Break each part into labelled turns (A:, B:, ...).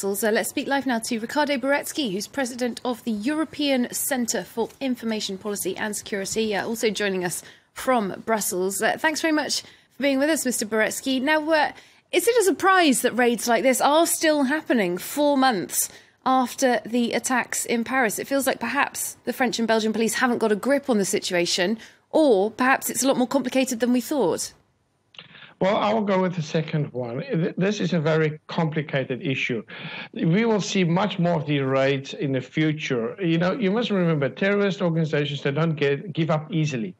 A: Let's speak live now to Ricardo Baretzky, who's president of the European Centre for Information Policy and Security, also joining us from Brussels. Thanks very much for being with us, Mr. Baretzky. Now, is it a surprise that raids like this are still happening 4 months after the attacks in Paris? It feels like perhaps the French and Belgian police haven't got a grip on the situation, or perhaps it's a lot more complicated than we thought.
B: Well, I'll go with the second one. This is a very complicated issue. We will see much more of the raids in the future. You know, you must remember, terrorist organizations, they don't give up easily.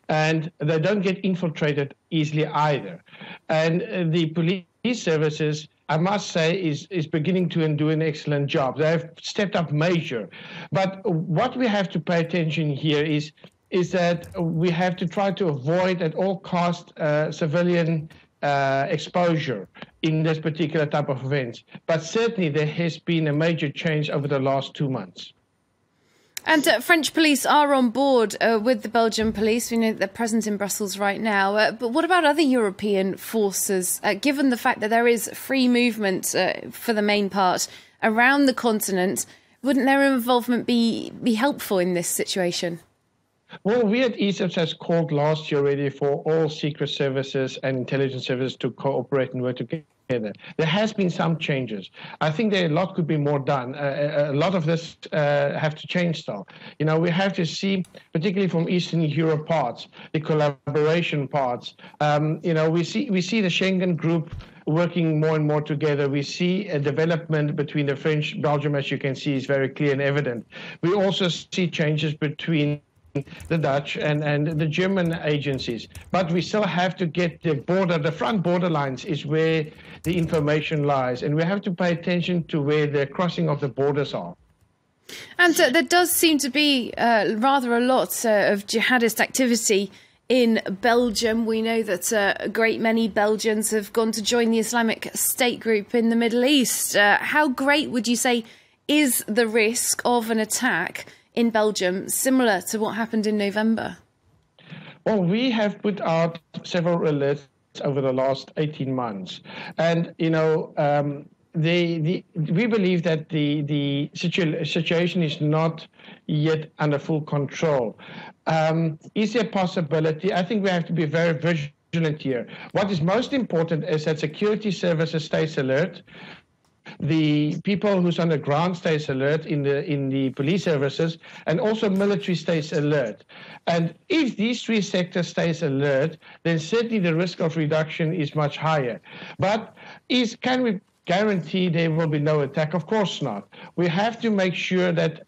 B: And they don't get infiltrated easily either. And the police services, I must say, is beginning to do an excellent job. They have stepped up major. But what we have to pay attention here is that we have to try to avoid at all costs civilian exposure in this particular type of events. But certainly there has been a major change over the last 2 months.
A: And French police are on board with the Belgian police. We know that they're present in Brussels right now. But what about other European forces? Given the fact that there is free movement for the main part around the continent, wouldn't their involvement be helpful in this situation?
B: Well, we at ECIPS has called last year already for all secret services and intelligence services to cooperate and work together. There has been some changes. I think a lot could be more done. A lot of this have to change still. You know, we have to see, particularly from Eastern Europe parts, the collaboration parts. You know, we see the Schengen group working more and more together. We see a development between the French, Belgium, as you can see, is very clear and evident. We also see changes between the Dutch and the German agencies. But we still have to get the front border lines is where the information lies. And we have to pay attention to where the crossing of the borders are.
A: And there does seem to be rather a lot of jihadist activity in Belgium. We know that a great many Belgians have gone to join the Islamic State group in the Middle East. How great would you say is the risk of an attack in Belgium, similar to what happened in November?
B: Well, we have put out several alerts over the last 18 months. And, you know, we believe that the situation is not yet under full control. Is there a possibility? I think we have to be very vigilant here. What is most important is that security services stays alert. The people who's on the ground stays alert in the police services, and also military stays alert. And if these three sectors stays alert, then certainly the risk of reduction is much higher. But can we guarantee there will be no attack? Of course not. We have to make sure that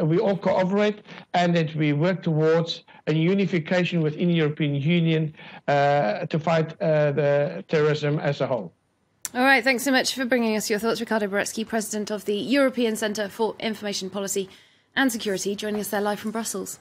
B: we all cooperate and that we work towards a unification within the European Union to fight the terrorism as a whole.
A: All right, thanks so much for bringing us your thoughts. Ricardo Baretzky, president of the European Centre for Information Policy and Security, joining us there live from Brussels.